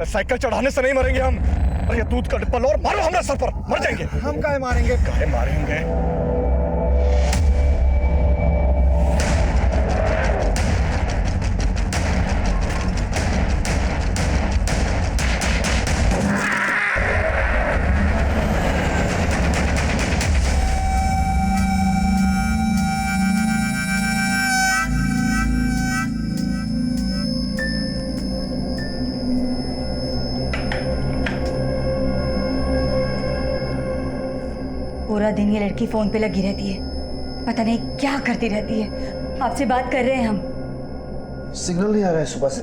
Cycle चढ़ाने से नहीं मरेंगे हम। और ये दूध का डिब्बा लो और मारो हमारे सर पर, मर जाएंगे। हम काहे मारेंगे? काहे मारेंगे? पूरा दिन ये लड़की फोन पे लगी रहती है, पता नहीं क्या करती रहती है। आपसे बात कर रहे हैं हम। सिग्नल नहीं आ रहा है सुबह से।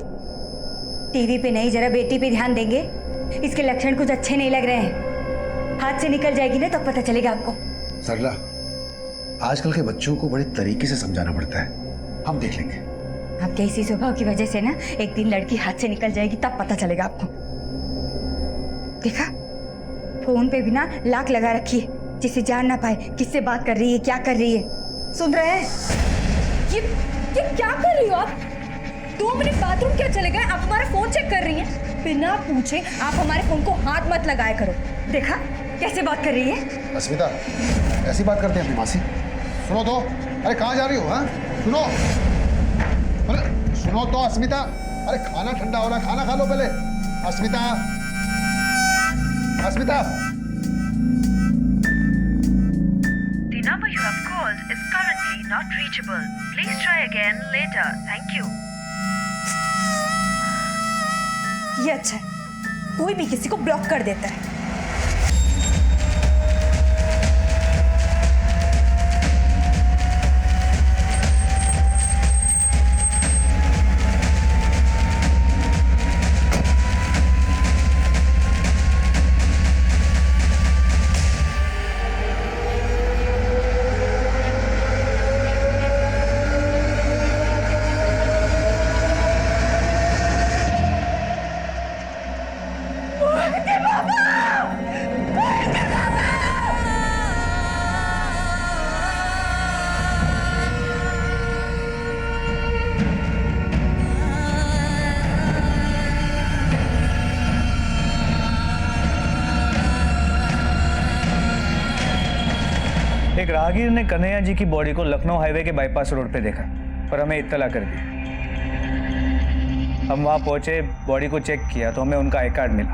टीवी पे नहीं, जरा बेटी पे ध्यान देंगे। इसके लक्षण कुछ अच्छे नहीं लग रहे हैं। हाथ से निकल जाएगी ना तब पता चलेगा आपको। सरला, आजकल के बच्चों को बड़े तरीके से समझाना पड़ता है, हम देख लेंगे। आपके इसी स्वभाव की वजह से ना एक दिन लड़की हाथ से निकल जाएगी, तब पता चलेगा आपको। देखा, फोन पे भी ना लॉक लगा रखी है, जिसे जान ना पाए किससे बात कर रही है, क्या कर रही है। सुन रहे हैं? ये क्या कर रही हो आप? 2 मिनट बाथरूम क्या चले गए? आप हमारा फोन चेक कर रही हैं? बिना पूछे आप हमारे फोन को हाथ मत लगाया करो। देखा कैसे बात कर रही है। अस्मिता, ऐसी बात करते हैं अपनी मासी? सुनो तो, अरे कहाँ जा रही हो? हाँ सुनो, अरे सुनो तो अस्मिता, अरे खाना ठंडा हो रहा है, खाना खा लो पहले। अस्मिता, अस्मिता। The number you have called is currently not reachable. Please try again later. Thank you. ये अच्छा है, कोई भी किसी को ब्लॉक कर देता है। एक राहगीर ने कन्हैया जी की बॉडी को लखनऊ हाईवे के बाईपास रोड पे देखा और हमें इत्तला कर दी। हम वहां पहुंचे, बॉडी को चेक किया तो हमें उनका आई कार्ड मिला,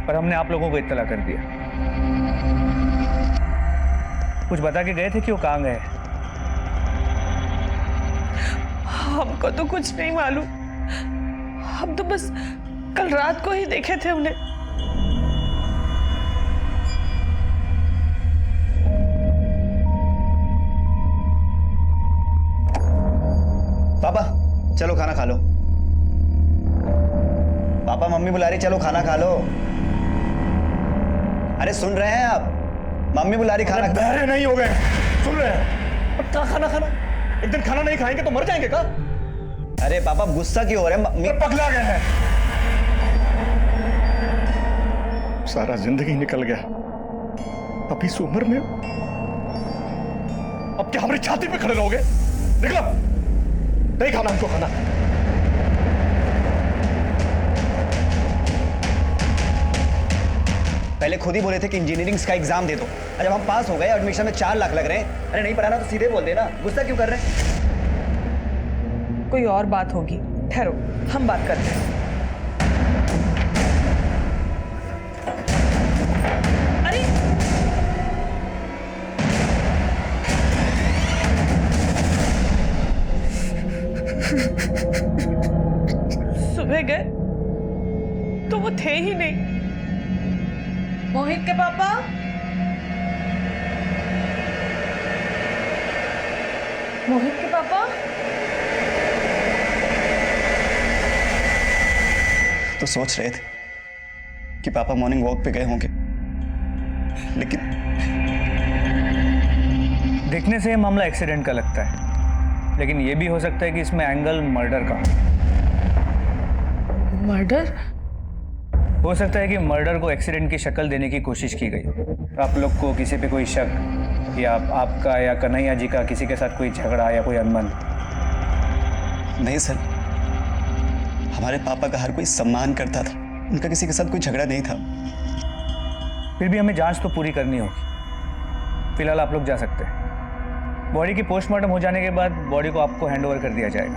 पर हमने आप लोगों को इत्तला कर दिया। कुछ बता के गए थे कि वो कहाँ गए? हमको तो कुछ नहीं मालूम, हम तो बस कल रात को ही देखे थे उन्हें। पापा चलो खाना खा लो। पापा मम्मी बुला रही, चलो खाना खा लो। अरे सुन रहे हैं आप? मम्मी बुला रही, खाना। बहरे नहीं हो गए, सुन रहे हैं? अब क्या खाना खाना? एक दिन खाना नहीं खाएंगे तो मर जाएंगे क्या? अरे पापा गुस्सा क्यों हो रहे हैं? मम्मी पगला गए हैं। सारा जिंदगी निकल गया, अब इस उम्र में अब क्या हमारी छाती पे खड़े रहोगे? निकलो, नहीं खाना हमको खाना। पहले खुद ही बोले थे कि इंजीनियरिंग का एग्जाम दे दो, और जब हम पास हो गए, एडमिशन में 4 लाख लग रहे हैं। अरे नहीं पढ़ाना तो सीधे बोल देना, गुस्सा क्यों कर रहे हैं? कोई और बात होगी, ठहरो हम बात करते हैं। अरे सुबह गए तो वो थे ही नहीं। मोहित के पापा, मोहित के पापा। तो सोच रहे थे कि पापा मॉर्निंग वॉक पे गए होंगे, लेकिन देखने से ये मामला एक्सीडेंट का लगता है, लेकिन ये भी हो सकता है कि इसमें एंगल मर्डर का। मर्डर? हो सकता है कि मर्डर को एक्सीडेंट की शक्ल देने की कोशिश की गई। आप लोग को किसी पे कोई शक, या आपका या कन्हैया जी का किसी के साथ कोई झगड़ा या कोई अनबन? नहीं सर, हमारे पापा का हर कोई सम्मान करता था, उनका किसी के साथ कोई झगड़ा नहीं था। फिर भी हमें जांच तो पूरी करनी होगी। फिलहाल आप लोग जा सकते हैं। बॉडी की पोस्टमार्टम हो जाने के बाद बॉडी को आपको हैंडओवर कर दिया जाएगा।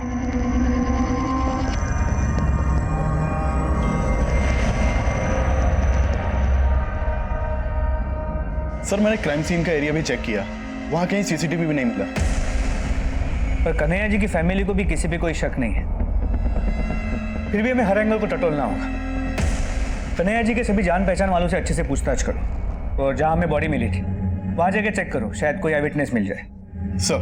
सर मैंने क्राइम सीन का एरिया भी चेक किया, वहां कहीं सीसीटीवी भी नहीं मिला। पर कन्हैया जी की फैमिली को भी किसी पे कोई शक नहीं है। फिर भी हमें हर एंगल को टटोलना होगा। कन्हैया जी के सभी जान पहचान वालों से अच्छे से पूछताछ करो और जहां हमें बॉडी मिली थी वहां जगह चेक करो, शायद कोई आई विटनेस मिल जाए। सर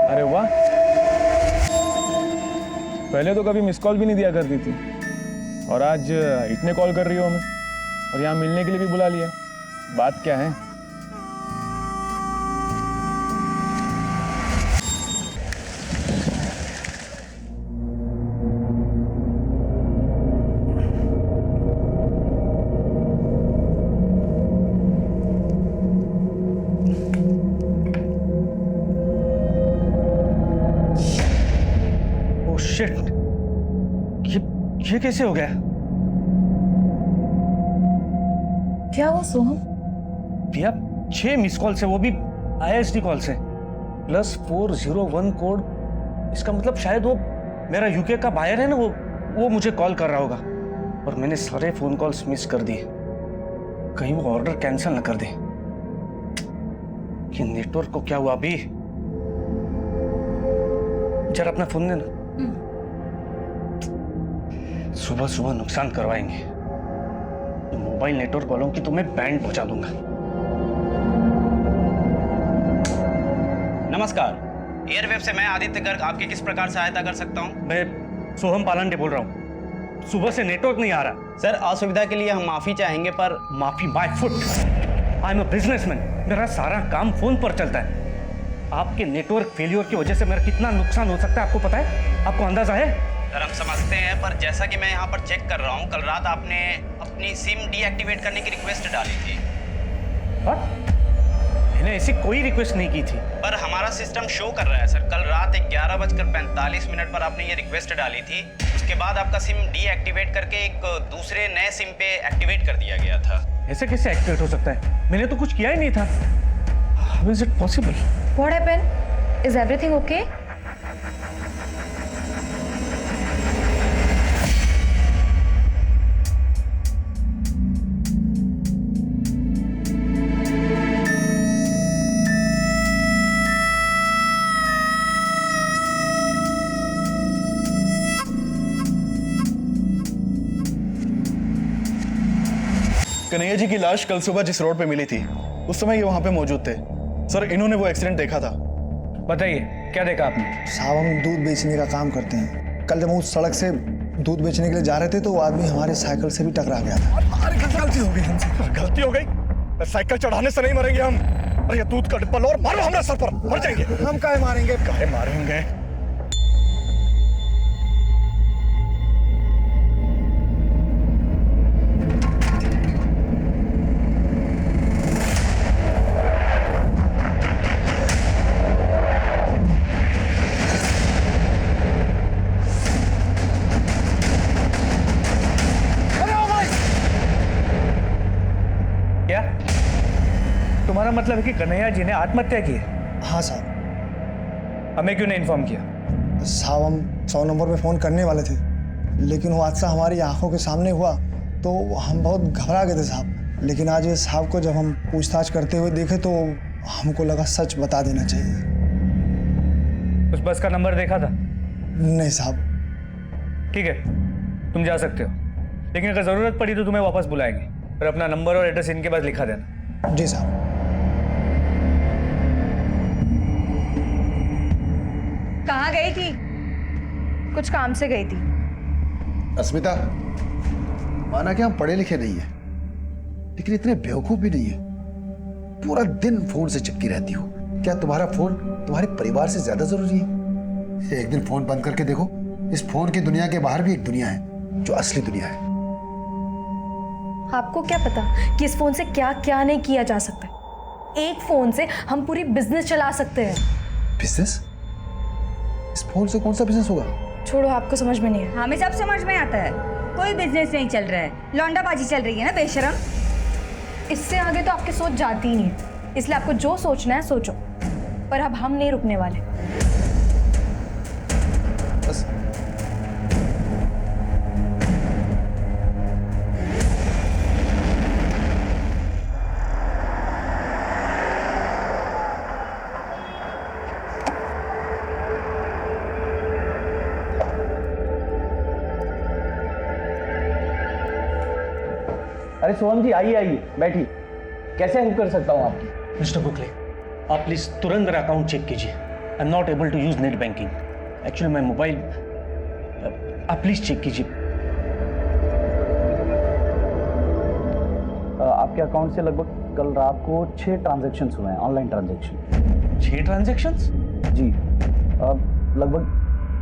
अरे वाह, पहले तो कभी मिस कॉल भी नहीं दिया करती थी और आज इतने कॉल कर रही हो हमें और यहाँ मिलने के लिए भी बुला लिया। बात क्या है? ओह शिट, ये कैसे हो गया? क्या हुआ सोहम? भैया 6 मिस कॉल से, वो भी ISD कॉल से, +401 कोड। इसका मतलब शायद वो मेरा यूके का बायर है ना, वो मुझे कॉल कर रहा होगा और मैंने सारे फोन कॉल्स मिस कर दिए। कहीं वो ऑर्डर कैंसिल ना कर दे। कि नेटवर्क को क्या हुआ अभी? जरा अपना फोन देना। सुबह सुबह नुकसान करवाएंगे। तो मोबाइल नेटवर्क वालों की तो मैं बैंड पहुंचा दूंगा। नमस्कार, एयरवेव से मैं आदित्य गर्ग आपकी किस प्रकार सहायता कर सकता हूं? मैं सोहम पालांडे बोल रहा हूँ। सुबह से नेटवर्क नहीं आ रहा। सर, असुविधा के लिए हम माफी चाहेंगे, पर माफी my foot. I am a businessman, मेरा सारा काम फोन पर चलता है। आपके नेटवर्क फेलियर की वजह से मेरा कितना नुकसान हो सकता है आपको पता है? आपको अंदाजा है? सर हम समझते हैं, पर जैसा कि मैं यहाँ पर चेक कर रहा हूँ, कल रात आपने अपनी सिम डीएक्टिवेट करने की रिक्वेस्ट डाली थी। मैंने ऐसी कोई रिक्वेस्ट नहीं की थी। पर हमारा सिस्टम शो कर रहा है सर, कल रात 11:45 पर आपने ये रिक्वेस्ट डाली थी। उसके बाद आपका सिम डीएक्टिवेट करके एक दूसरे नए सिम पे एक्टिवेट कर दिया गया था। ऐसे कैसे एक्टिवेट हो सकता है? मैंने तो कुछ किया ही नहीं था। How is it possible? What happened? Is everything okay? Kanhaiya ji की लाश कल सुबह जिस रोड पे मिली थी उस समय ये वहां पे मौजूद थे। सर इन्होंने वो एक्सीडेंट देखा था। बताइए क्या देखा आपने? साहब हम दूध बेचने का काम करते हैं। कल जब हम उस सड़क से दूध बेचने के लिए जा रहे थे तो वो आदमी हमारे साइकिल से भी टकरा गया था। अरे गलती हो गई हमसे। गलती हो गई? साइकिल चढ़ाने से नहीं मरेंगे हम। अरे ये दूध का डिब्बा लो और मारो हमारे सर पर, मर जाएंगे। हम काहे मारेंगे? काहे मारेंगे? क्या तुम्हारा मतलब है कि कन्हैया जी ने आत्महत्या की है? हाँ साहब। हमें क्यों नहीं इन्फॉर्म किया? साहब हम 100 नंबर पे फ़ोन करने वाले थे, लेकिन वो हादसा हमारी आंखों के सामने हुआ तो हम बहुत घबरा गए थे साहब। लेकिन आज ये साहब को जब हम पूछताछ करते हुए देखे तो हमको लगा सच बता देना चाहिए। उस बस का नंबर देखा था? नहीं साहब। ठीक है, तुम जा सकते हो, लेकिन अगर ज़रूरत पड़ी तो तुम्हें वापस बुलाएंगे और अपना नंबर और एड्रेस इनके पास लिखा देना। जी साहब। कहाँ गई थी? कुछ काम से गई थी। अस्मिता, माना कि हम पढ़े लिखे नहीं है, लेकिन इतने बेवकूफ भी नहीं है। पूरा दिन फोन से चिपकी रहती हो। क्या तुम्हारा फोन तुम्हारे परिवार से ज्यादा जरूरी है? एक दिन फोन बंद करके देखो, इस फोन की दुनिया के बाहर भी एक दुनिया है जो असली दुनिया है। आपको क्या पता कि इस फोन से क्या क्या नहीं किया जा सकता? एक फोन से हम पूरी बिजनेस चला सकते हैं। बिजनेस? इस फोन से कौन सा बिजनेस होगा? छोड़ो, आपको समझ में नहीं है। हमें सब समझ में आता है, कोई बिजनेस नहीं चल रहा है, लौंडाबाजी चल रही है ना बेशरम। इससे आगे तो आपकी सोच जाती ही नहीं है, इसलिए आपको जो सोचना है सोचो, पर अब हम नहीं रुकने वाले। बस अरे सोहम जी, आइए आइए, बैठिए। कैसे हेल्प कर सकता हूँ आपकी? मिस्टर बुकले, आप प्लीज तुरंत मेरा अकाउंट चेक कीजिए। I am not able to use net banking. Actually मैं मोबाइल, आप प्लीज चेक कीजिए। आपके अकाउंट से लगभग कल रात को 6 ट्रांजैक्शंस हुए हैं, ऑनलाइन ट्रांजैक्शन। 6 ट्रांजैक्शंस? जी, लगभग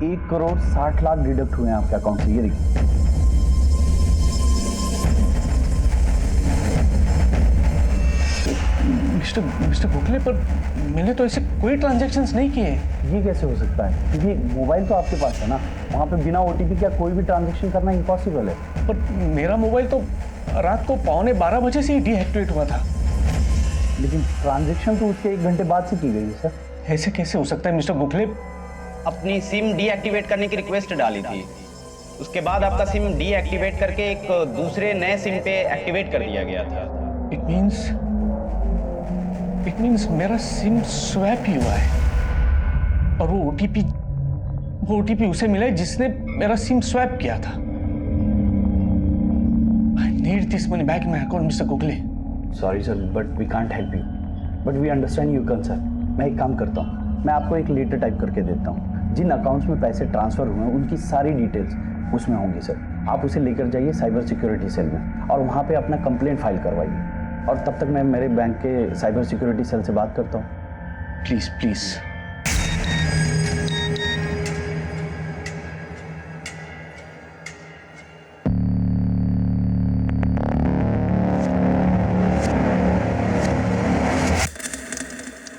1 करोड़ 60 लाख डिडक्ट हुए हैं आपके अकाउंट से। ये देखिए। मिस्टर बुकले, पर मैंने तो ऐसे कोई ट्रांजैक्शंस नहीं किए। ये कैसे हो सकता है? क्योंकि मोबाइल तो आपके पास है ना, वहाँ पे बिना OTP क्या कोई भी ट्रांजैक्शन करना इम्पॉसिबल है। पर मेरा मोबाइल तो रात को 11:15 बजे से ही डीएक्टिवेट हुआ था। लेकिन ट्रांजैक्शन तो उसके 1 घंटे बाद से की गई है सर। ऐसे कैसे हो सकता है मिस्टर बुकले? अपनी सिम डीएक्टिवेट करने की रिक्वेस्ट डाली थी, उसके बाद आपका सिम डीएक्टिवेट करके एक दूसरे नए सिम पे एक्टिवेट कर दिया गया था। इट मीन्स मेरा सिम स्वैप ही हुआ है, और वो ओटीपी उसे मिला है जिसने मेरा सिम स्वैप किया था। I need this money back in my account mister Buckley. Sorry sir, but we can't help you, but we understand your concern. मैं एक काम करता हूँ, मैं आपको एक लेटर टाइप करके देता हूँ। जिन अकाउंट्स में पैसे ट्रांसफर हुए हैं उनकी सारी डिटेल्स उसमें होंगी सर। आप उसे लेकर जाइए साइबर सिक्योरिटी सेल में, और वहाँ पे अपना कंप्लेंट फाइल करवाइए। और तब तक मैं मेरे बैंक के साइबर सिक्योरिटी सेल से बात करता हूँ। Please please.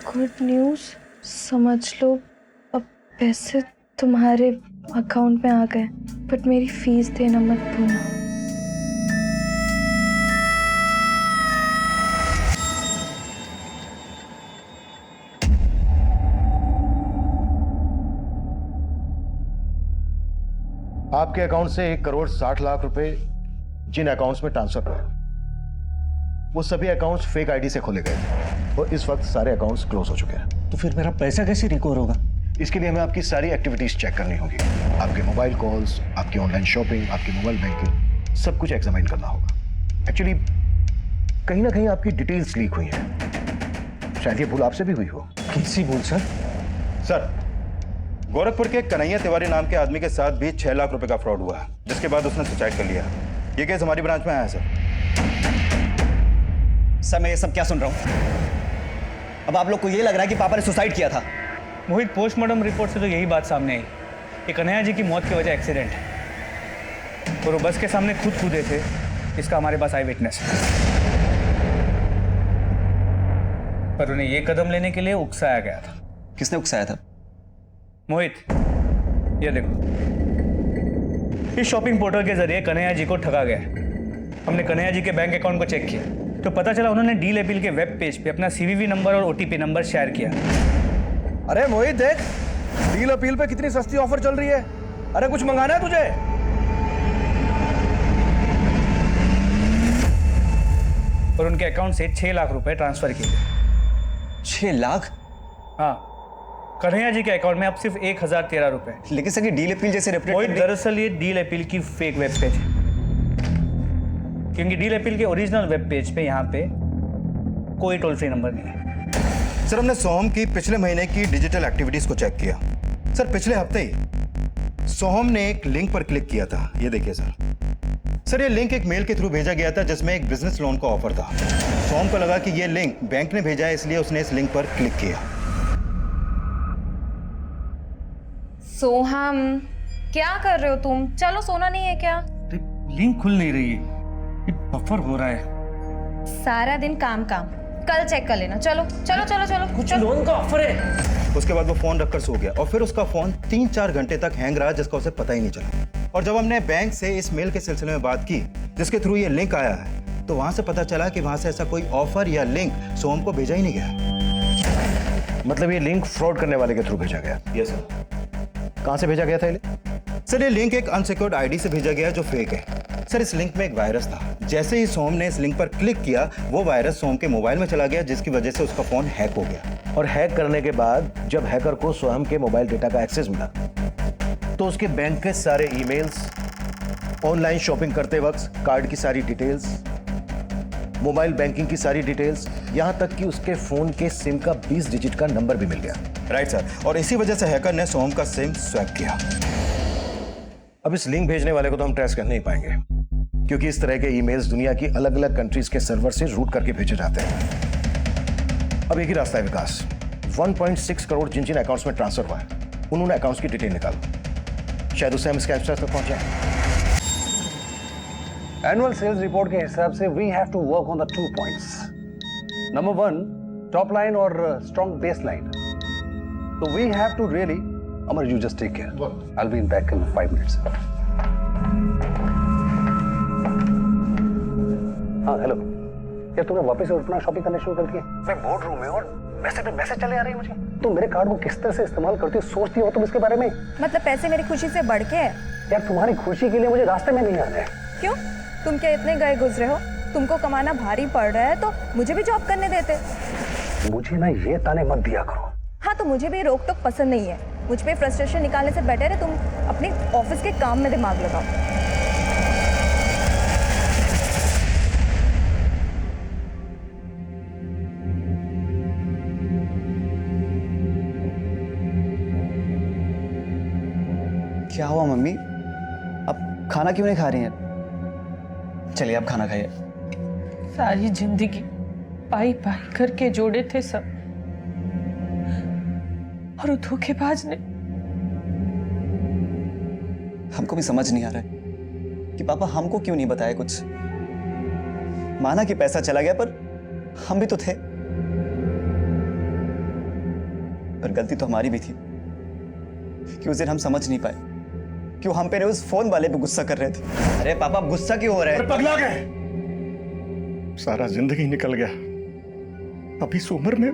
गुड न्यूज़, समझ लो अब पैसे तुम्हारे अकाउंट में आ गए, बट मेरी फीस देना मत भूलना। आपके अकाउंट से 1 करोड़ 60 लाख रुपए जिन अकाउंट्स में ट्रांसफर हुए, वो सभी अकाउंट्स फेक आईडी से खोले गए थे और इस वक्त सारे अकाउंट्स क्लोज हो चुके हैं। तो फिर मेरा पैसा कैसे रिकवर होगा? इसके लिए हमें आपकी सारी एक्टिविटीज चेक करनी होगी। आपके मोबाइल कॉल्स, आपकी ऑनलाइन शॉपिंग, आपकी मोबाइल बैंकिंग, सब कुछ एग्जामिन करना होगा। एक्चुअली कहीं ना कहीं आपकी डिटेल्स लीक हुई हैं। शायद ये भूल आपसे भी हुई हो। कैसी भूल सर? सर, गोरखपुर के कन्हैया तिवारी नाम के आदमी के साथ भी 6 लाख रुपए का फ्रॉड हुआ है, जिसके बाद उसने सुसाइड कर लिया। ये केस हमारी ब्रांच में आया है सर। सर, मैं ये सब क्या सुन रहा हूँ? अब आप लोग को ये लग रहा है कि पापा ने सुसाइड किया था? मोहित, पोस्टमार्टम रिपोर्ट से तो यही बात सामने आई कि कन्हैया जी की मौत की वजह एक्सीडेंट है, और वो बस के सामने खुद कूदे थे। इसका हमारे पास आई विटनेस है, पर उन्हें ये कदम लेने के लिए उकसाया गया था। किसने उकसाया था? मोहित, ये देखो, इस शॉपिंग पोर्टल के जरिए कन्हैया जी को ठगा गया। हमने कन्हैया जी के बैंक अकाउंट को चेक किया तो पता चला उन्होंने डील अपील के वेब पेज पे अपना CVV नंबर और OTP नंबर शेयर किया। अरे मोहित देख, डील अपील पे कितनी सस्ती ऑफर चल रही है। अरे कुछ मंगाना है तुझे? और उनके अकाउंट से 6 लाख रुपए ट्रांसफर किए गए। 6 लाख? हाँ, कन्हैया जी के अकाउंट में अब सिर्फ 1013 रुपए। लेकिन सर, ये डील अपील जैसे रेपुटेड, दरअसल ये डील अपील की फेक वेब पेज है, क्योंकि डील अपील के ओरिजिनल वेब पेज पे यहाँ पे कोई टोल फ्री नंबर नहीं है। सर, हमने सोहम की पिछले महीने की डिजिटल एक्टिविटीज को चेक किया। सर, पिछले हफ्ते ही सोहम ने एक लिंक पर क्लिक किया था। ये देखिए सर। सर, ये लिंक एक मेल के थ्रू भेजा गया था जिसमें एक बिजनेस लोन का ऑफर था। सोहम को लगा कि ये लिंक बैंक ने भेजा है, इसलिए उसने इस लिंक पर क्लिक किया। सोहम, क्या कर रहे हो तुम? चलो, सोना नहीं है क्या? लिंक खुल नहीं रही है, ये बफर हो रहा है। सारा दिन काम काम, कल चेक कर लेना। चलो चलो चलो चलो कुछ चलो। लोन का ऑफर है। उसके बाद वो फोन रखकर सो गया और फिर उसका फोन 3-4 घंटे तक हैंग रहा जिसका उसे पता ही नहीं चला। और जब हमने बैंक से इस मेल के सिलसिले में बात की जिसके थ्रू ये लिंक आया है, तो वहां से पता चला कि वहां से ऐसा कोई ऑफर या लिंक सोहम को भेजा ही नहीं गया। मतलब ये लिंक फ्रॉड करने वाले के थ्रू भेजा गया? Yes sir. कहां से भेजा गया था ये लिंक? सर ये लिंक एक अनसिक्योर्ड आईडी से भेजा गया जो फेक है। सर इस लिंक में एक वायरस था। जैसे ही सोहम ने इस लिंक पर क्लिक किया, वो वायरस सोहम के मोबाइल में चला गया जिसकी वजह से उसका फोन हैक हो गया। और हैक करने के बाद जब हैकर को सोहम के मोबाइल डेटा का एक्सेस मिला तो उसके बैंक के सारे ईमेल्स, ऑनलाइन शॉपिंग करते वक्त कार्ड की सारी डिटेल्स, मोबाइल बैंकिंग की सारी डिटेल्स, यहां तक कि उसके फोन के सिम का 20 डिजिट का नंबर भी मिल गया। Right sir. और इसी वजह से हैकर ने सोहम का सिम स्वैप किया। अब इस लिंक भेजने वाले को तो हम ट्रेस कर नहीं पाएंगे क्योंकि इस तरह के ईमेल्स दुनिया की अलग अलग कंट्रीज के सर्वर से रूट करके भेजे जाते हैं। अब एक ही रास्ता है विकास, 1.6 करोड़ जिन जिन अकाउंट्स में ट्रांसफर हुआ है उन्होंने अकाउंट्स की डिटेल निकालो, शायद उससे हम स्कैमस्टर्स तक पहुंच जाए। एनुअल सेल्स रिपोर्ट के हिसाब से we have to work on the 2 points. Number 1, top line और स्ट्रॉन्ग बेस लाइन। तो we have to really, Amar you just take care, I will be back in 5 minutes. हाँ hello, क्या तुमने वापस से अपना शॉपिंग करना शुरू कर दिया? मैं बोर्ड रूम में और मैसेज पे मैसेज चले आ रही है मुझे। तुम मेरे कार्ड को किस तरह से इस्तेमाल करती हो, सोचती हो तुम इसके बारे में? मतलब पैसे मेरी खुशी से बढ़ के है? यार तुम्हारी खुशी के लिए मुझे रास्ते में नहीं आना है। क्यों? तुम क्या इतने गए गुजरे हो? तुमको कमाना भारी पड़ रहा है तो मुझे भी जॉब करने देते। मुझे ना ये ताने मत दिया करो। हाँ तो मुझे भी रोक टोक पसंद नहीं है। मुझ पे फ्रस्ट्रेशन निकालने से बेटर है तुम अपने ऑफिस के काम में दिमाग लगाओ। क्या हुआ मम्मी? अब खाना क्यों नहीं खा रही हैं? चलिए आप खाना खाइए। सारी जिंदगी पाई पाई करके जोड़े थे सब, और वो धोखेबाज ने। हमको भी समझ नहीं आ रहा है कि पापा हमको क्यों नहीं बताया कुछ। माना कि पैसा चला गया, पर हम भी तो थे। पर गलती तो हमारी भी थी कि उस दिन हम समझ नहीं पाए क्यों हम पे उस फोन वाले पे गुस्सा कर रहे थे। अरे पापा आप गुस्सा क्यों हो रहे हैं? पगला गए, सारा जिंदगी निकल गया अभी इस उम्र में।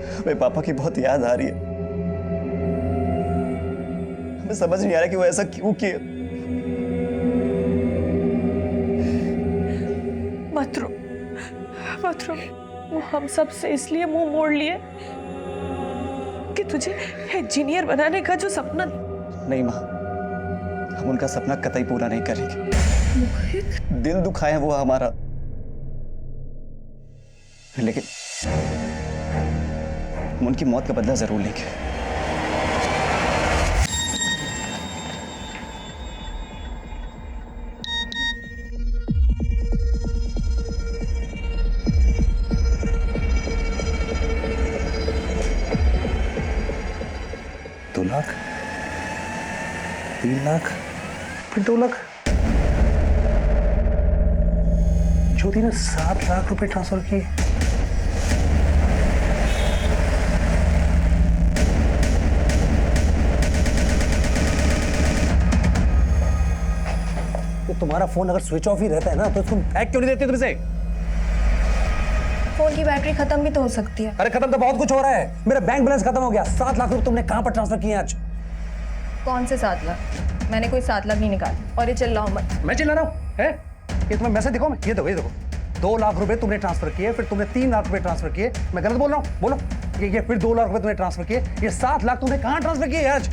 हमें पापा की बहुत याद आ रही है। हमें समझ नहीं आ रहा कि वो ऐसा क्यों किया। मत रो, मत रो। वो हम सब से इसलिए मुंह मोड़ लिए कि तुझे इंजीनियर बनाने का जो सपना। नहीं माँ, हम उनका सपना कतई पूरा नहीं करेंगे। दिल दुखाए वो हमारा, लेकिन हम उनकी मौत का बदला जरूर लेंगे। $2 लाख, 3 लाख, फिर 2 लाख। ज्योति ने 7 लाख रुपए ट्रांसफर किए। तो तुम्हारा फोन अगर स्विच ऑफ ही रहता है ना तो तुम हैक क्यों नहीं देती तुमसे? फोन की बैटरी खत्म भी तो हो सकती है। अरे खत्म तो बहुत कुछ हो रहा है। मेरा बैंक बैलेंस खत्म हो गया। 7 लाख रुपए तुमने कहां पर ट्रांसफर किए आज? कौन से 7 लाख? मैंने कोई 7 लाख नहीं निकाले। और ये चिल्लाओ मत। मैं चिल्ला रहा हूँ? है ये तुम्हें मैसेज दिखाओ? मैं ये देखो, ये देखो, 2 लाख रुपए तुमने ट्रांसफर किए, फिर तुमने 3 लाख रुपए ट्रांसफर किए। मैं गलत बोल रहा हूँ? बोलो। ये फिर 2 लाख रुपए तुमने ट्रांसफर किए। ये 7 लाख तुमने कहां ट्रांसफर किए आज?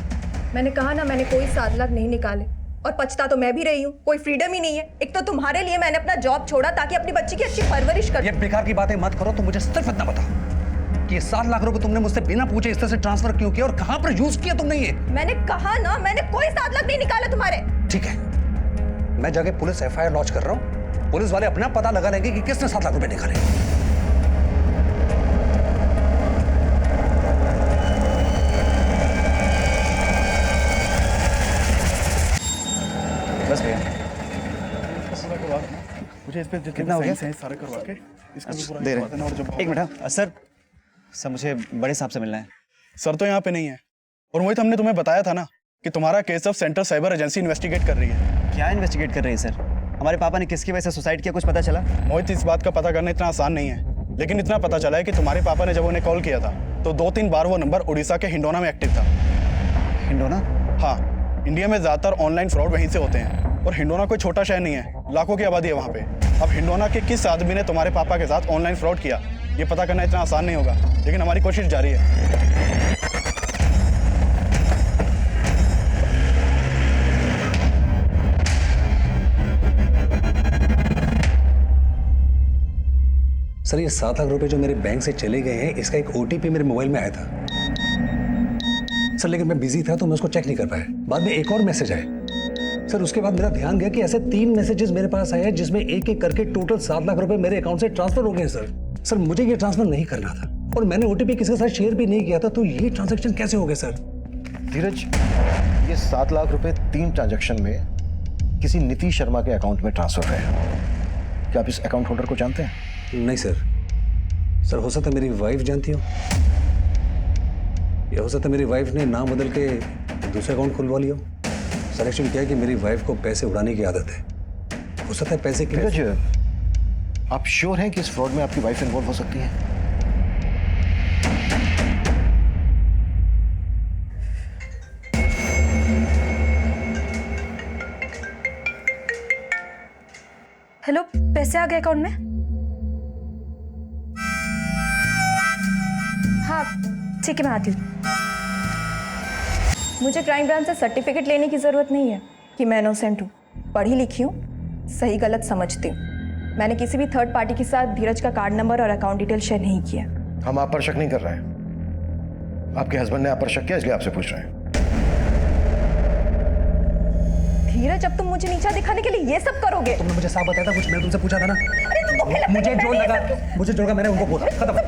मैंने कहा ना, मैंने कोई 7 लाख नहीं निकाले। और पछता तो मैं भी रही हूँ। कोई फ्रीडम ही नहीं है। एक तो तुम्हारे लिए मैंने अपना जॉब छोड़ा ताकि अपनी बच्ची की अच्छी परवरिश कर। ये बेकार की बातें मत करो। तुम मुझे सिर्फ इतना बता कि ये 7 लाख रुपए तुमने मुझसे बिना पूछे इस तरह से ट्रांसफर क्यों किया और कहां पर यूज किया तुमने ये? मैंने कहा ना, मैंने कोई 7 लाख नहीं निकाले तुम्हारे। ठीक है, मैं जाके पुलिस FIR लॉन्च कर रहा हूँ। पुलिस वाले अपना पता लगा लेंगे कि किसने 7 लाख रुपए निकाले। बस भैया, मुझे इस पे कितना हो गया? सारे करवा के दे रहे हैं। एक मिनट सर मुझे बड़े साहब से मिलना है। सर तो यहाँ पे नहीं है। और मोहित, हमने तुम्हें बताया था ना कि तुम्हारा केस अब सेंट्रल साइबर एजेंसी इन्वेस्टिगेट कर रही है। क्या इन्वेस्टिगेट कर रही है सर? हमारे पापा ने किसकी वजह से सुसाइड किया, कुछ पता चला? मोहित, इस बात का पता करना इतना आसान नहीं है, लेकिन इतना पता चला है कि तुम्हारे पापा ने जब उन्हें कॉल किया था तो 2-3 बार वो नंबर उड़ीसा के हिंडोना में एक्टिव था। हिंडोना? हाँ, इंडिया में ज्यादातर ऑनलाइन फ्रॉड वहीं से होते हैं। और हिंडोना कोई छोटा शहर नहीं है, लाखों की आबादी है वहाँ पे। अब हिंडोना के किस आदमी ने तुम्हारे पापा के साथ ऑनलाइन फ्रॉड किया, ये पता करना इतना आसान नहीं होगा, लेकिन हमारी कोशिश जारी है। सर, ये 7 लाख रुपए जो मेरे बैंक से चले गए हैं, इसका एक OTP मेरे मोबाइल में आया था सर, लेकिन मैं बिजी था तो मैं उसको चेक नहीं कर पाया। बाद में एक और मैसेज आया सर, उसके बाद मेरा ध्यान गया कि ऐसे 3 मैसेजेस मेरे पास आए हैं जिसमें एक एक करके टोटल 7 लाख रुपए मेरे अकाउंट से ट्रांसफर हो गए सर, मुझे ये ट्रांसफर नहीं करना था और मैंने OTP किसी के साथ शेयर भी नहीं किया था, तो ये ट्रांजैक्शन कैसे हो गए सर? धीरज, ये 7 लाख रुपए 3 ट्रांजैक्शन में किसी नीतीश शर्मा के अकाउंट में ट्रांसफर है। क्या आप इस अकाउंट होल्डर को जानते हैं? नहीं सर, हो सकता है मेरी वाइफ जानती हो, या हो सकता है मेरी वाइफ ने नाम बदल के दूसरा अकाउंट खुलवा लिया हो। सर, एक्चुअली क्या है कि मेरी वाइफ को पैसे उड़ाने की आदत है, हो सकता है पैसे की। धीरज, आप श्योर हैं कि इस फ्रॉड में आपकी वाइफ इन्वॉल्व हो सकती है? हेलो, पैसे आ गए अकाउंट में? हाँ ठीक है, मैं आती हूँ। मुझे क्राइम ब्रांच से सर्टिफिकेट लेने की ज़रूरत नहीं है कि मैं इनोसेंट हूँ। पढ़ी लिखी हूँ, सही गलत समझती हूँ। मैंने किसी भी थर्ड पार्टी के साथ धीरज का कार्ड नंबर और अकाउंट डिटेल शेयर नहीं किया। हम आप पर शक नहीं कर रहे हैं, आपके हस्बैंड ने आप पर शक किया इसलिए आपसे पूछ रहे हैं। धीरज, अब तुम मुझे नीचा दिखाने के लिए ये सब करोगे? तुमने मुझे साफ बताया था कुछ, मैंने तुमसे पूछा था ना। अरे तो मुझे जो लगा मैंने उनको बोला, खत्म।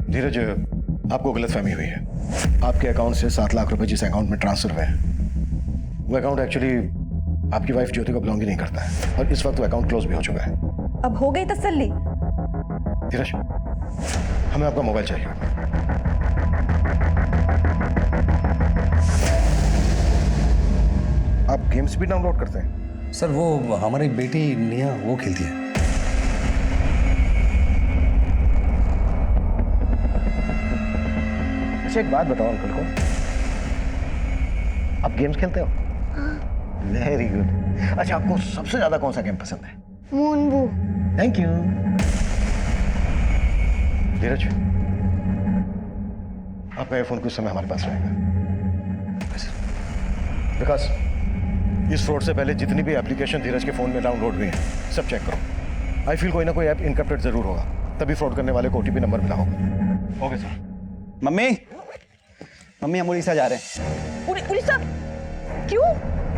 धीरज, आपको गलतफहमी हुई है। आपके अकाउंट से 7 लाख रुपए जिस अकाउंट में ट्रांसफर हुए हैं, वो अकाउंट एक्चुअली आपकी वाइफ ज्योति को बिलोंग ही नहीं करता है और इस वक्त वो अकाउंट क्लोज भी हो चुका है। अब हो गई तसल्ली? धीरज, हमें आपका मोबाइल चाहिए। आप गेम्स भी डाउनलोड करते हैं? सर, वो हमारी बेटी निया वो खेलती है। अच्छा, एक बात बताओ अंकल को, आप गेम्स खेलते हो? Very good. अच्छा, आपको सबसे ज्यादा कौन सा गेम पसंद है? मूनबू। Thank you. धीरज, आपका एयरफोन कुछ समय हमारे पास रहेगा। विकास, इस फ्रॉड से पहले जितनी भी एप्लीकेशन धीरज के फोन में डाउनलोड हुई हैं, सब चेक करो। आई फील कोई ना कोई ऐप इनकप्टेड जरूर होगा, तभी फ्रॉड करने वाले को OTP नंबर मिला होगा। Okay sir. मम्मी, हम उड़ीसा जा रहे हैं। उड़ीसा? क्यों?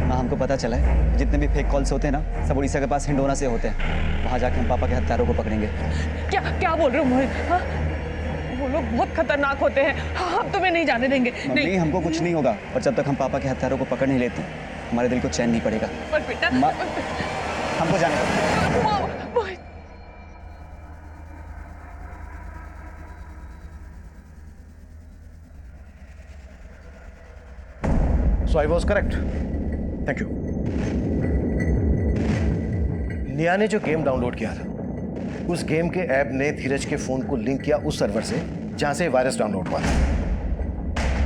माँ, हमको पता चला है जितने भी फेक कॉल्स होते हैं ना, सब उड़ीसा के पास हिंडोना से होते हैं। वहाँ जाके हम पापा के हत्यारों को पकड़ेंगे। क्या बोल रहे हो मोहित? हाँ? वो लोग बहुत खतरनाक होते हैं, हम तुम्हें नहीं जाने देंगे। नहीं, हमको कुछ नहीं होगा, और जब तक हम पापा के हत्यारों को पकड़ नहीं लेते हमारे दिल को चैन नहीं पड़ेगा। पर बेटा, हमको जाने दो। So I was correct. Thank you. निया ने जो गेम डाउनलोड किया था, उस गेम के ऐप ने धीरज के फोन को लिंक किया उस सर्वर से जहां से वायरस डाउनलोड हुआ था।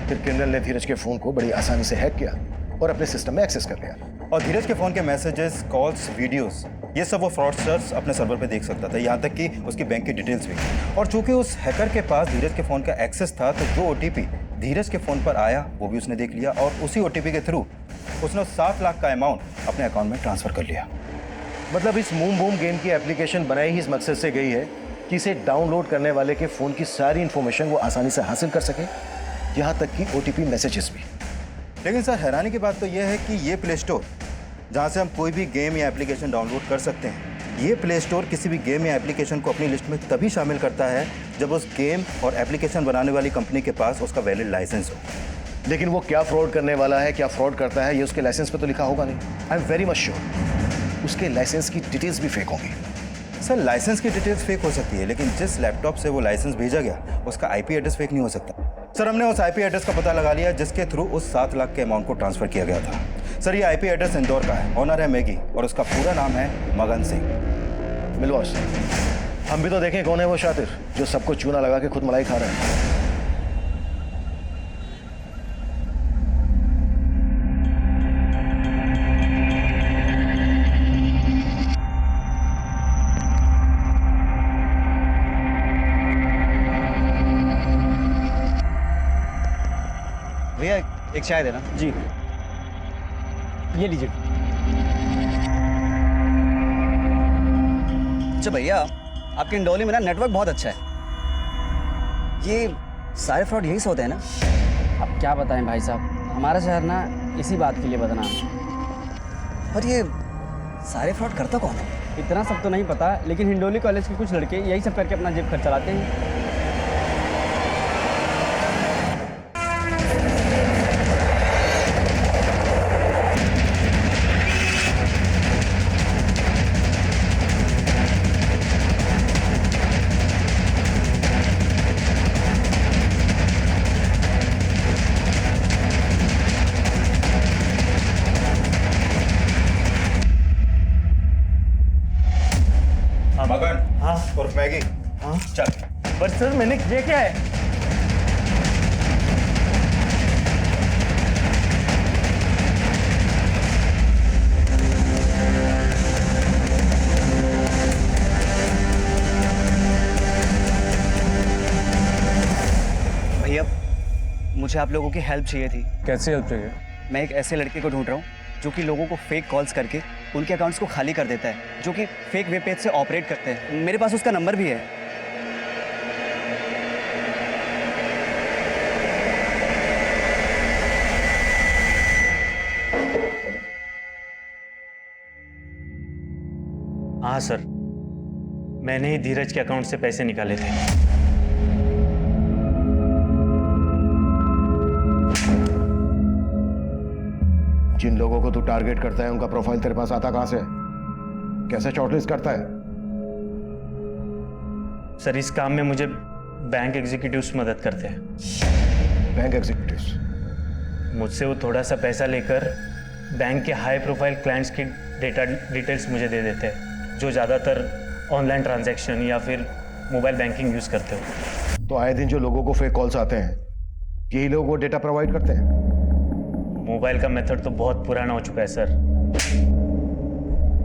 फिर क्रिमिनल ने धीरज के फोन को बड़ी आसानी से हैक किया और अपने सिस्टम में एक्सेस कर लिया। और धीरज के फोन के मैसेजेस, कॉल्स, वीडियोस, ये सब वो फ्रॉडस्टर्स अपने सर्वर पे देख सकता था, यहाँ तक कि उसकी बैंक की डिटेल्स भी। और चूंकि उस हैकर के पास धीरज के फोन का एक्सेस था, तो जो OTP धीरज के फोन पर आया वो भी उसने देख लिया और उसी OTP के थ्रू उसने 7 लाख का अमाउंट अपने अकाउंट में ट्रांसफर कर लिया। मतलब इस मूम बूम गेम की एप्लीकेशन बनाई ही इस मकसद से गई है कि इसे डाउनलोड करने वाले के फोन की सारी इंफॉर्मेशन वो आसानी से हासिल कर सके, यहाँ तक कि OTP मैसेजेस भी। लेकिन सर, हैरानी की बात तो यह है कि ये प्ले स्टोर जहाँ से हम कोई भी गेम या एप्लीकेशन डाउनलोड कर सकते हैं, ये प्ले स्टोर किसी भी गेम या एप्लीकेशन को अपनी लिस्ट में तभी शामिल करता है जब उस गेम और एप्लीकेशन बनाने वाली कंपनी के पास उसका वैलिड लाइसेंस हो। लेकिन वो क्या फ्रॉड करने वाला है, क्या फ्रॉड करता है, ये उसके लाइसेंस पे तो लिखा होगा नहीं। I am very much sure उसके लाइसेंस की डिटेल्स भी फेक होंगी। सर लाइसेंस की डिटेल्स फेक हो सकती है, लेकिन जिस लैपटॉप से वो लाइसेंस भेजा गया उसका आईपी एड्रेस फेक नहीं हो सकता। सर हमने उस आईपी एड्रेस का पता लगा लिया जिसके थ्रू उस 7 लाख के अमाउंट को ट्रांसफर किया गया था। सर ये आईपी एड्रेस इंदौर का है, ऑनर है मैगी और उसका पूरा नाम है मगन सिंह। मिलवास, हम भी तो देखें कौन है वो शातिर जो सबको चूना लगा के खुद मलाई खा रहा है। भैया एक चाय देना। जी ये लीजिए। अच्छा भैया, आपके इंडौली में ना नेटवर्क बहुत अच्छा है। ये सारे फ्रॉड यही से होते हैं ना? अब क्या बताएं भाई साहब, हमारा शहर ना इसी बात के लिए बदनाम है। और ये सारे फ्रॉड करता कौन है? इतना सब तो नहीं पता, लेकिन हिंडोली कॉलेज के कुछ लड़के यही सब करके अपना जेब खर्च चलाते हैं। मगन, हाँ और मैगी, हाँ चल। पर सर मैंने किया क्या है? भैया मुझे आप लोगों की हेल्प चाहिए थी। कैसे हेल्प चाहिए? मैं एक ऐसे लड़के को ढूंढ रहा हूँ जो कि लोगों को फेक कॉल्स करके उनके अकाउंट्स को खाली कर देता है, जो कि फेक वेब पेज से ऑपरेट करते हैं। मेरे पास उसका नंबर भी है। हाँ सर, मैंने ही धीरज के अकाउंट से पैसे निकाले थे। जिन लोगों को तू टारगेट करता है उनका प्रोफाइल तेरे पास आता कहां से? कैसे शॉर्टलिस्ट करता है? सर इस काम में मुझे बैंक एग्जीक्यूटिव्स मदद करते हैं। Bank executives? मुझसे वो थोड़ा सा पैसा लेकर बैंक के हाई प्रोफाइल क्लाइंट्स की डेटा डिटेल्स मुझे दे देते हैं, जो ज़्यादातर ऑनलाइन ट्रांजैक्शन या फिर मोबाइल बैंकिंग यूज़ करते हो। तो आए दिन जो लोगों को फेक कॉल्स आते हैं, यही लोग वो डेटा प्रोवाइड करते हैं? मोबाइल का मेथड तो बहुत पुराना हो चुका है सर।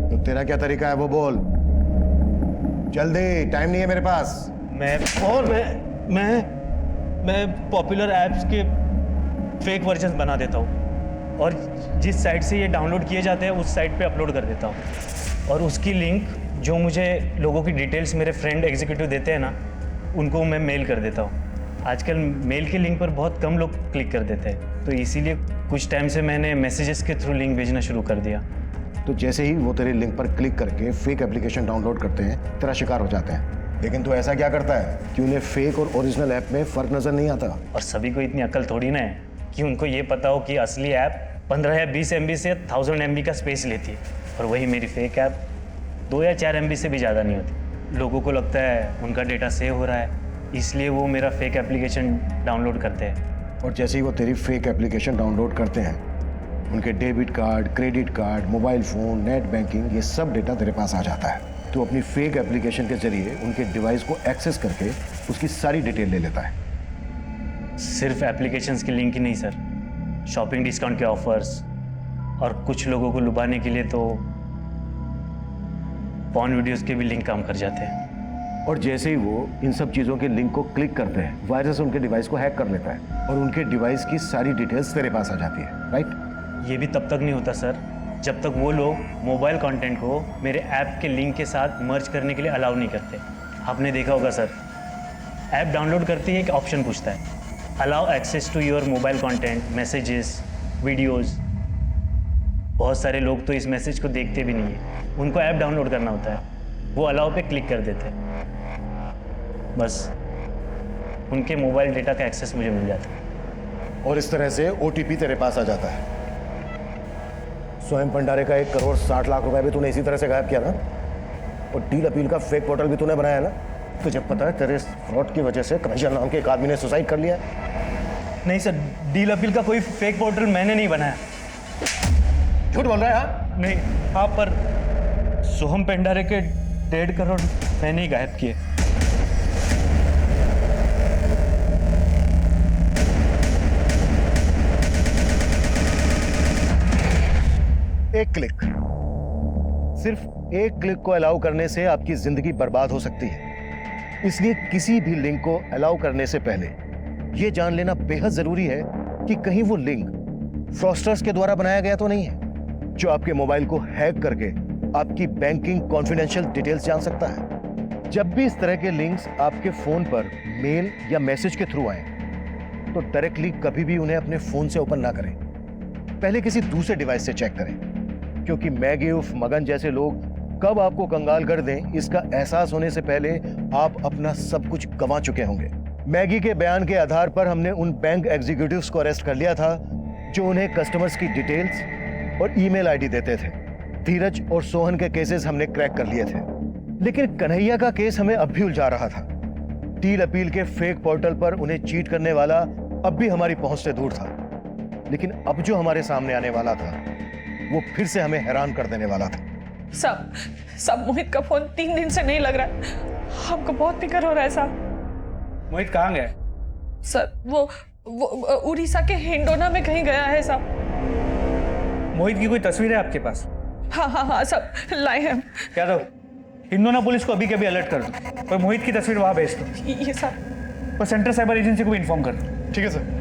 तो तेरा क्या तरीका है वो बोल। जल्दी, टाइम नहीं है मेरे पास। मैं पॉपुलर ऐप्स के फेक वर्जन बना देता हूँ और जिस साइट से ये डाउनलोड किए जाते हैं उस साइट पे अपलोड कर देता हूँ, और उसकी लिंक जो मुझे लोगों की डिटेल्स मेरे फ्रेंड एग्जीक्यूटिव देते हैं ना, उनको मैं मेल कर देता हूँ। आजकल मेल के लिंक पर बहुत कम लोग क्लिक कर देते हैं, तो इसीलिए कुछ टाइम से मैंने मैसेजेस के थ्रू लिंक भेजना शुरू कर दिया। तो जैसे ही वो तेरे लिंक पर क्लिक करके फेक एप्लीकेशन डाउनलोड करते हैं, तेरा शिकार हो जाते हैं। लेकिन तू ऐसा क्या करता है कि उन्हें फेक और ओरिजिनल ऐप में फर्क नजर नहीं आता? और सभी को इतनी अकल थोड़ी ना है कि उनको ये पता हो कि असली ऐप 15 या 20 MB से 1000 MB का स्पेस लेती है, और वही मेरी फेक ऐप 2 या 4 MB से भी ज़्यादा नहीं होती। लोगों को लगता है उनका डेटा सेव हो रहा है, इसलिए वो मेरा फेक एप्लीकेशन डाउनलोड करते हैं। और जैसे ही वो तेरी फेक एप्लीकेशन डाउनलोड करते हैं, उनके debit card, credit card, mobile phone, net banking, ये सब डेटा तेरे पास आ जाता है। तो अपनी फेक एप्लीकेशन के जरिए उनके डिवाइस को एक्सेस करके उसकी सारी डिटेल ले लेता है। सिर्फ एप्लीकेशंस की लिंक ही नहीं सर, शॉपिंग डिस्काउंट के ऑफर्स, और कुछ लोगों को लुभाने के लिए तो पॉर्न वीडियोस के भी लिंक काम कर जाते हैं। और जैसे ही वो इन सब चीज़ों के लिंक को क्लिक करते हैं, वायरस उनके डिवाइस को हैक कर लेता है और उनके डिवाइस की सारी डिटेल्स तेरे पास आ जाती है, राइट? ये भी तब तक नहीं होता सर जब तक वो लोग मोबाइल कंटेंट को मेरे ऐप के लिंक के साथ मर्ज करने के लिए अलाउ नहीं करते। आपने देखा होगा सर, ऐप डाउनलोड करते ही एक ऑप्शन पूछता है, allow access to your mobile content, messages, videos. बहुत सारे लोग तो इस मैसेज को देखते भी नहीं है, उनको ऐप डाउनलोड करना होता है, वो अलाउ पे क्लिक कर देते हैं। बस उनके मोबाइल डेटा का एक्सेस मुझे मिल जाता है। और इस तरह से ओटीपी तेरे पास आ जाता है। स्वयं भंडारे का 1,60,00,000 रुपए भी तूने इसी तरह से गायब किया ना, और डील अपील का फेक पोर्टल भी तूने बनाया ना। तुझे पता है तेरे फ्रॉड की वजह से कन्हैया नाम के एक आदमी ने सुसाइड कर लिया है। नहीं सर, डील अपील का कोई फेक पोर्टल मैंने नहीं बनाया। झूठ बोल रहा है? हाँ नहीं, हाँ पर सोहम पेंडारे के 1.5 करोड़ मैंने ही गायब किए। एक क्लिक, सिर्फ एक क्लिक को अलाउ करने से आपकी जिंदगी बर्बाद हो सकती है। इसलिए किसी भी लिंक को अलाउ करने से पहले यह जान लेना बेहद जरूरी है कि कहीं वो लिंक फ्रॉस्टर्स के द्वारा बनाया गया तो नहीं है, जो आपके मोबाइल को हैक करके आपकी बैंकिंग कॉन्फिडेंशियल डिटेल्स जान सकता है। जब भी इस तरह के लिंक्स आपके फोन पर मेल या मैसेज के थ्रू आए तो डायरेक्टली कभी भी उन्हें अपने फोन से ओपन ना करें, पहले किसी दूसरे डिवाइस से चेक करें, क्योंकि मैगी उर्फ मगन जैसे लोग कब आपको कंगाल कर दें इसका एहसास होने से पहले आप अपना सब कुछ गंवा चुके होंगे। मैगी के बयान के आधार पर हमने उन बैंक एग्जीक्यूटिव्स को अरेस्ट कर लिया था जो उन्हें कस्टमर्स की डिटेल्स और ईमेल आईडी देते थे। धीरज और सोहन के केसेस हमने क्रैक कर लिए थे, लेकिन कन्हैया का केस हमें अब भी उलझा रहा था। डील अपील के फेक पोर्टल पर उन्हें चीट करने वाला अब भी हमारी पहुंच से दूर था, लेकिन अब जो हमारे सामने आने वाला था वो फिर से हमें हैरान कर देने वाला था। सब मोहित का फोन 3 दिन से नहीं लग रहा है। हमको बहुत फिक्र हो रहा है साहब। मोहित कहाँ गया? सर वो उड़ीसा के हिंडोना में कहीं गया है साहब। मोहित की कोई तस्वीर है आपके पास? हाँ सब लाए हैं। क्या दो, हिंडोना पुलिस को अभी के अभी अलर्ट कर दो और मोहित की तस्वीर वहां भेज दो। ये सर, और सेंट्रल साइबर एजेंसी को भी इन्फॉर्म कर दो। ठीक है सर।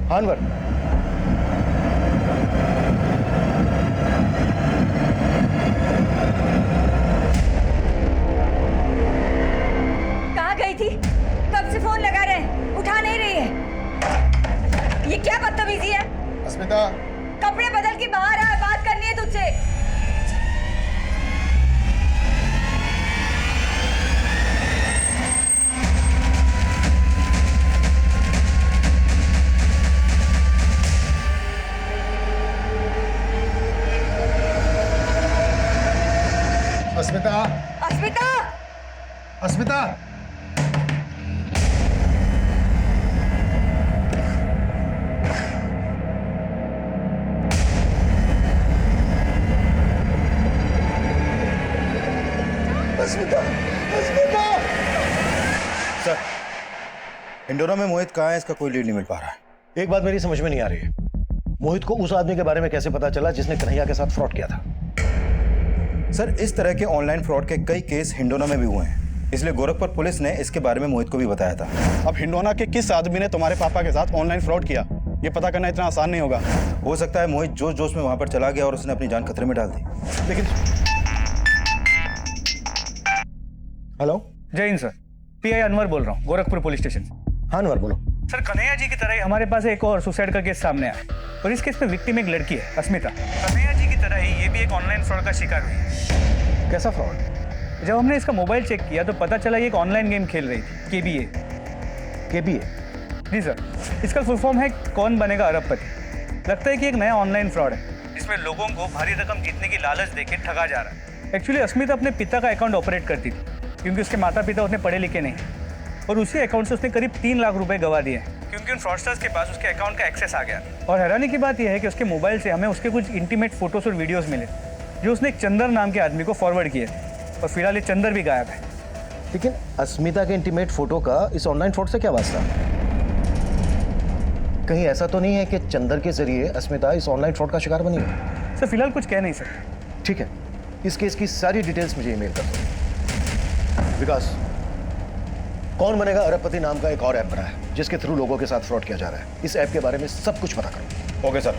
हानवर, कहाँ गई थी? कब से फोन लगा रहे हैं, उठा नहीं रही है। ये क्या बदतमीजी है? अस्मिता, कपड़े बदल के बाहर आ, बात करनी है तुझसे। अस्मिता, अस्मिता, अस्मिता, अस्मिता, अस्मिता। सर, इंडोरा में मोहित कहाँ है इसका कोई लीड नहीं मिल पा रहा है। एक बात मेरी समझ में नहीं आ रही है, मोहित को उस आदमी के बारे में कैसे पता चला जिसने कन्हैया के साथ फ्रॉड किया था? सर, इस तरह के ऑनलाइन फ्रॉड के कई केस हिंडोना में भी हुए हैं, इसलिए गोरखपुर पुलिस ने इसके बारे में मोहित को भी बताया था। अब हिंडोना के किस आदमी ने तुम्हारे पापा के साथ ऑनलाइन फ्रॉड किया, ये पता करना इतना आसान नहीं होगा। हो सकता है मोहित जोश जोश में वहां पर चला गया और उसने अपनी जान खतरे में डाल दी। लेकिन हेलो, जय हिंद सर, पीआई अनवर बोल रहा हूँ, गोरखपुर पुलिस स्टेशन। हाँ अनवर बोलो। सर, कन्हैया जी की तरह ही हमारे पास एक और सुसाइड का केस सामने आया और इस केस में विक्टिम एक लड़की है, अस्मिता। कन्हैया जी की तरह ही ये भी एक ऑनलाइन फ्रॉड का शिकार हुई है। कैसा फ्रॉड? जब हमने इसका मोबाइल चेक किया तो पता चला ये एक ऑनलाइन गेम खेल रही थी, केबीए। केबीए? जी सर, इसका फुल फॉर्म है कौन बनेगा अरबपति। लगता है कि एक नया ऑनलाइन फ्रॉड है, इसमें लोगों को भारी रकम जीतने की लालच देके ठगा जा रहा है। एक्चुअली अस्मिता अपने पिता का अकाउंट ऑपरेट करती थी, क्योंकि उसके माता पिता उतने पढ़े लिखे नहीं, और उसी अकाउंट से उसने करीब 3 लाख रुपए गंवा दिए, क्योंकि उन फ्रॉडस्टर्स के पास उसके अकाउंट का एक्सेस आ गया। और हैरानी की बात यह है कि उसके मोबाइल से हमें उसके कुछ इंटीमेट फोटोज और वीडियोस मिले, जो उसने एक चंदर नाम के आदमी को फॉरवर्ड किए थे, और फिलहाल ये चंदर भी गायब है। लेकिन अस्मिता के इंटीमेट फोटो का इस ऑनलाइन फ्रॉड से क्या वास्ता? कहीं ऐसा तो नहीं है कि चंदर के जरिए अस्मिता इस ऑनलाइन फ्रॉड का शिकार बनी है? सर, फिलहाल कुछ कह नहीं सकते। ठीक है, इस केस की सारी डिटेल्स मुझे ईमेल कर दो। विकास, कौन बनेगा अरबपति नाम का एक और ऐप बना है जिसके थ्रू लोगों के साथ फ्रॉड किया जा रहा है। इस ऐप के बारे में सब कुछ पता करो। Okay sir.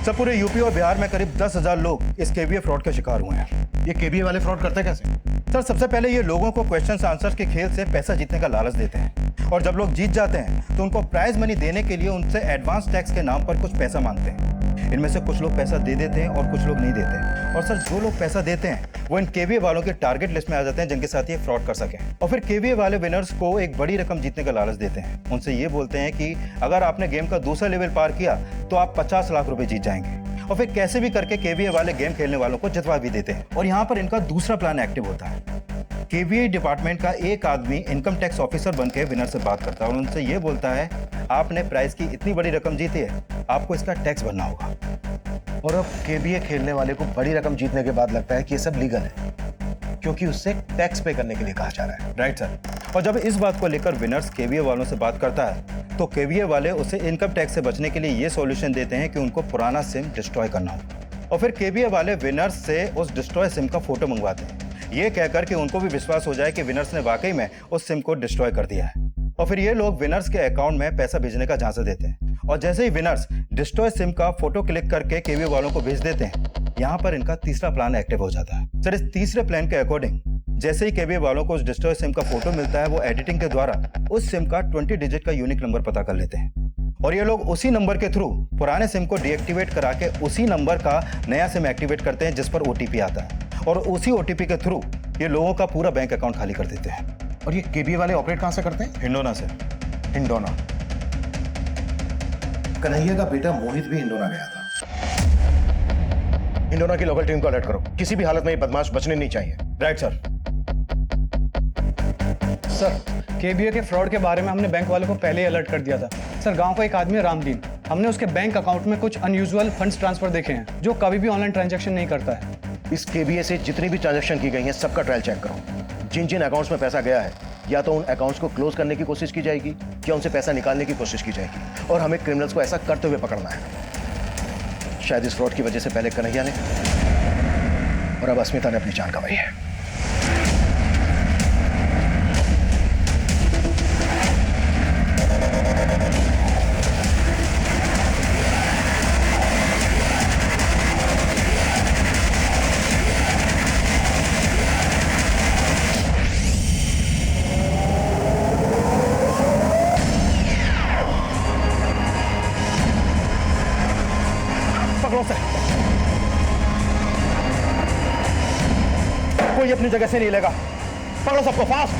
सर, पूरे यूपी और बिहार में करीब 10,000 लोग इस केबीए फ्रॉड के शिकार हुए हैं। ये केबीए वाले फ्रॉड करते कैसे? सर सबसे पहले ये लोगों को क्वेश्चंस आंसर्स के खेल से पैसा जीतने का लालच देते हैं, और जब लोग जीत जाते हैं तो उनको प्राइज मनी देने के लिए उनसे एडवांस टैक्स के नाम पर कुछ पैसा मांगते हैं। इनमें से कुछ लोग पैसा दे देते हैं और कुछ लोग नहीं देते। और सर जो लोग पैसा देते हैं वो इन केवीए वालों के टारगेट लिस्ट में आ जाते हैं जिनके साथ ये फ्रॉड कर सकें। और फिर केवीए वाले विनर्स को एक बड़ी रकम जीतने का लालच देते हैं। उनसे ये बोलते हैं कि अगर आपने गेम का दूसरा लेवल पार किया तो आप 50 लाख रुपए जीत जाएंगे। और फिर कैसे भी करके केवीए वाले गेम खेलने वालों को जितवा भी देते हैं। और यहाँ पर इनका दूसरा प्लान एक्टिव होता है। केवीए डिपार्टमेंट का एक आदमी इनकम टैक्स ऑफिसर बनकर विनर से बात करता है और उनसे ये बोलता है आपने प्राइज की इतनी बड़ी रकम जीती है, आपको इसका टैक्स भरना होगा। और अब केबीए खेलने वाले को बड़ी रकम जीतने के बाद लगता है कि ये सब लीगल है, क्योंकि उससे टैक्स पे करने के लिए कहा जा रहा है। Right sir. और जब इस बात को लेकर विनर्स केवीए वालों से बात करता है तो केवीए वाले उसे इनकम टैक्स से बचने के लिए ये सॉल्यूशन देते हैं कि उनको पुराना सिम डिस्ट्रॉय करना हो। और फिर केवीए वाले विनर्स से उस डिस्ट्रॉय सिम का फोटो मंगवाते हैं, ये कहकर कि उनको भी विश्वास हो जाए कि विनर्स ने वाकई में उस सिम को डिस्ट्रॉय कर दिया है। और फिर ये लोग विनर्स के अकाउंट में पैसा भेजने का झांसा देते हैं। और जैसे ही विनर्स डिस्ट्रॉय सिम का फोटो क्लिक करके केवीए वालों को भेज देते हैं, यहाँ पर इनका तीसरा प्लान एक्टिव हो जाता है। सर इस तीसरे प्लान के अकॉर्डिंग जैसे ही केवीए वालों को उस डिस्ट्रॉय सिम का फोटो मिलता है, वो एडिटिंग के द्वारा उस सिम का 20 डिजिट का यूनिक नंबर पता कर लेते हैं। और ये लोग उसी नंबर के थ्रू पुराने सिम को डीएक्टिवेट करा के उसी नंबर का नया सिम एक्टिवेट करते हैं जिस पर ओटीपी आता है। और उसी ओटीपी के थ्रू ये लोगों का पूरा बैंक अकाउंट खाली कर देते हैं। और ये केबीए वाले ऑपरेट कहां से करते हैं? हिंडोना से। हिंडोना। कन्हैया का बेटा मोहित भी हिंडोना गया था। हिंडोना की लोकल टीम को अलर्ट करो, किसी भी हालत में ये बदमाश बचने नहीं चाहिए। Right sir. सर केबीए के फ्रॉड के बारे में हमने बैंक वालों को पहले ही अलर्ट कर दिया था। सर गांव का एक आदमी है रामदीन, हमने उसके बैंक अकाउंट में कुछ अनयूजुअल फंड्स ट्रांसफर देखे हैं, जो कभी भी ऑनलाइन ट्रांजैक्शन नहीं करता है। इस केबीए से जितनी भी ट्रांजैक्शन की गई हैं सबका ट्रायल चेक करो। जिन जिन अकाउंट्स में पैसा गया है या तो उन अकाउंट्स को क्लोज करने की कोशिश की जाएगी या उनसे पैसा निकालने की कोशिश की जाएगी। और हमें क्रिमिनल्स को ऐसा करते हुए पकड़ना है। शायद इस फ्रॉड की वजह से पहले कन्हैया ने और अब अस्मिता ने अपनी जान गंवाई है। कोई अपनी जगह से नहीं लेगा, पकड़ो सबको फास्ट।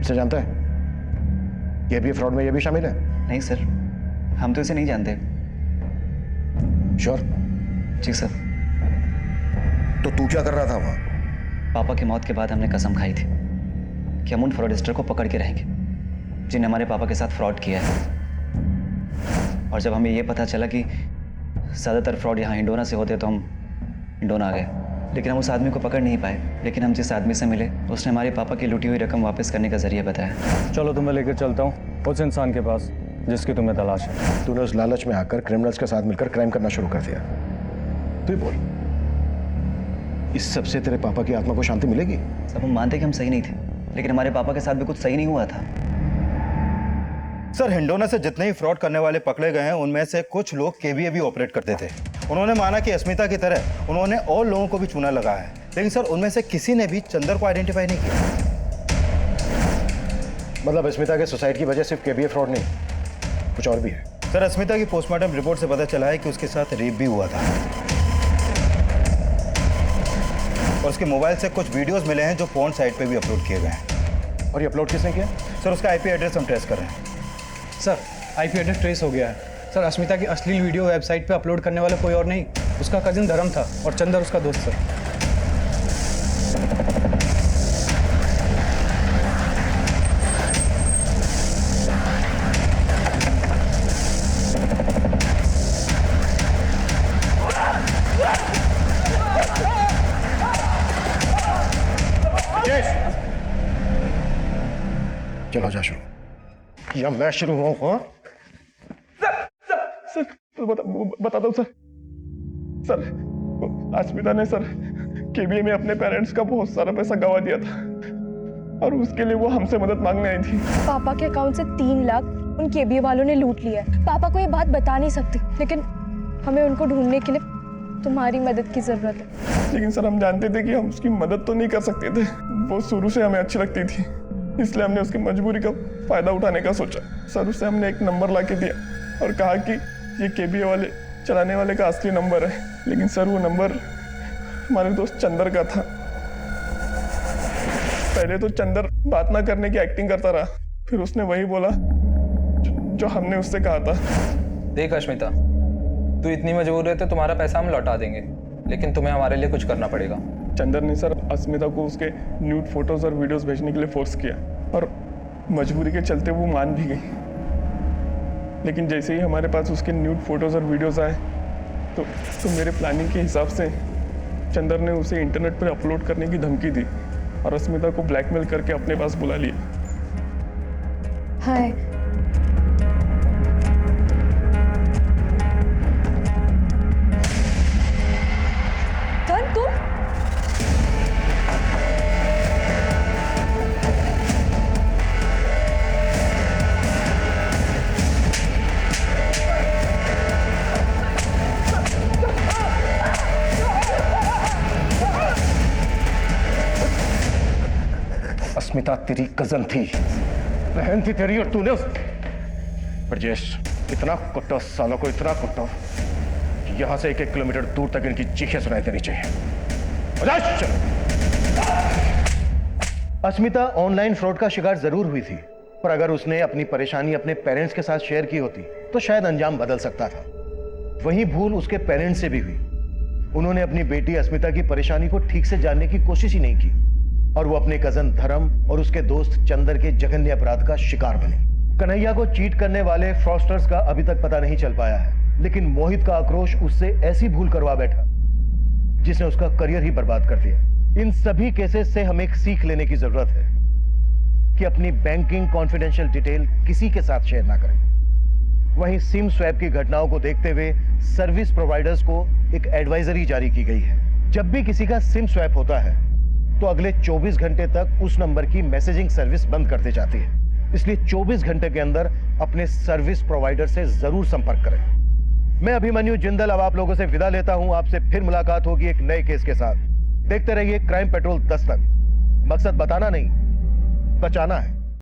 इसे जानता है? ये भी फ्रॉड में ये भी शामिल है? नहीं सर, हम तो इसे नहीं जानते। श्योर? जी सर। तो तू क्या कर रहा था वहां? पापा की मौत के बाद हमने कसम खाई थी कि हम उन फ्रॉडस्टर को पकड़ के रहेंगे जिन्हें हमारे पापा के साथ फ्रॉड किया है। और जब हमें ये पता चला कि ज़्यादातर फ्रॉड यहाँ हिंडोना से होते तो हम हिंडोना आ गए। लेकिन हम उस आदमी को पकड़ नहीं पाए। लेकिन हम जिस आदमी से मिले उसने हमारे पापा की लूटी हुई रकम वापस करने का जरिया बताया। चलो तुम्हें लेकर चलता हूँ उस इंसान के पास जिसकी तुम्हें तलाश है। तूने उस लालच में आकर क्रिमिनल्स के साथ मिलकर क्राइम करना शुरू कर दिया। तू ही बोल, इस सब से तेरे पापा की आत्मा को शांति मिलेगी? सब हम मानते कि हम सही नहीं थे, लेकिन हमारे पापा के साथ भी कुछ सही नहीं हुआ था। सर हिंडोना से जितने ही फ्रॉड करने वाले पकड़े गए हैं उनमें से कुछ लोग केवीए भी ऑपरेट करते थे। उन्होंने माना कि अस्मिता की तरह उन्होंने और लोगों को भी चूना लगाया है, लेकिन सर उनमें से किसी ने भी चंदर को आइडेंटिफाई नहीं किया। मतलब अस्मिता के सुसाइड की वजह सिर्फ केबीए फ्रॉड नहीं, कुछ और भी है? सर अस्मिता की पोस्टमार्टम रिपोर्ट से पता चला है कि उसके साथ रेप भी हुआ था और उसके मोबाइल से कुछ वीडियोस मिले हैं जो पोर्न साइट पे भी अपलोड किए गए हैं। और ये अपलोड किसने किया? सर उसका आईपी एड्रेस हम ट्रेस कर रहे हैं। सर आईपी एड्रेस ट्रेस हो गया है। सर अस्मिता की अश्लील वीडियो वेबसाइट पे अपलोड करने वाला कोई और नहीं, उसका कजिन धर्म था और चंदर उसका दोस्त सर। चलो जा शुरू, या मैं शुरू हूँ? हाँ सर बता दो सर। सर अस्मिता ने सर केबीए में अपने पेरेंट्स का बहुत सारा पैसा गंवा दिया था। और उसके लिए वो हमसे मदद मांगने आई थी। पापा के अकाउंट से 3 लाख उन केबीए वालों ने लूट लिया है। पापा को ये बात बता नहीं सकती, लेकिन हमें उनको ढूंढने के लिए तुम्हारी मदद की जरूरत है। लेकिन सर हम जानते थे कि हम उसकी मदद तो नहीं कर सकते थे। वो शुरू से हमें अच्छी लगती थी, इसलिए हमने उसकी मजबूरी का फायदा उठाने का सोचा। सर उसे हमने एक नंबर ला के दिया और कहा कि ये केबीए वाले चलाने वाले का असली नंबर है। लेकिन सर वो नंबर हमारे दोस्त चंदर का था। पहले तो चंदर बात ना करने की एक्टिंग करता रहा, फिर उसने वही बोला जो हमने उससे कहा था। देख अश्मिता, तू इतनी मजबूर है तो तुम्हारा पैसा हम लौटा देंगे, लेकिन तुम्हें हमारे लिए कुछ करना पड़ेगा। चंदर ने सर अस्मिता को उसके न्यूड फोटोज और वीडियोस भेजने के लिए फोर्स किया और मजबूरी के चलते वो मान भी गई। लेकिन जैसे ही हमारे पास उसके न्यूड फोटोज और वीडियोस आए तो मेरे प्लानिंग के हिसाब से चंदर ने उसे इंटरनेट पर अपलोड करने की धमकी दी और अस्मिता को ब्लैकमेल करके अपने पास बुला लिया। हाय, तुम अस्मिता तेरी कजन थी, बहन थी तेरी, और तूने ब्रजेश इतना कुट्टा, सालों को इतना कुट्टा, यहां से 1-1 किलोमीटर दूर तक इनकी चीखें सुनाई देनी चाहिए। अस्मिता ऑनलाइन फ्रॉड का शिकार जरूर हुई थी, पर अगर उसने अपनी परेशानी अपने पेरेंट्स के साथ शेयर की होती तो शायद अंजाम बदल सकता था। वही भूल उसके पेरेंट्स से भी हुई। उन्होंने अपनी बेटी अस्मिता की परेशानी को ठीक से जानने की कोशिश ही नहीं की और वो अपने कजन धर्म और उसके दोस्त चंदर के जघन्य अपराध का शिकार बने। कन्हैया को चीट करने वाले फ्रॉडस्टर्स का अभी तक पता नहीं चल पाया है, लेकिन मोहित का आक्रोश उससे ऐसी भूल करवा बैठा जिसने उसका करियर ही बर्बाद कर दिया। इन सभी केसेस से हमें एक सीख लेने की जरूरत है कि अपनी बैंकिंग कॉन्फिडेंशियल डिटेल किसी के साथ शेयर ना करें। वहीं सिम स्वैप की घटनाओं को देखते हुए सर्विस प्रोवाइडर्स को एक एडवाइजरी जारी की गई है। जब भी किसी का सिम स्वैप होता है तो अगले 24 घंटे तक उस नंबर की मैसेजिंग सर्विस बंद कर दी जाती है। इसलिए 24 घंटे के अंदर अपने सर्विस प्रोवाइडर से जरूर संपर्क करें। मैं अभिमन्यु जिंदल अब आप लोगों से विदा लेता हूं। आपसे फिर मुलाकात होगी एक नए केस के साथ। देखते रहिए क्राइम पेट्रोल 10 तक। मकसद बताना नहीं, बचाना है।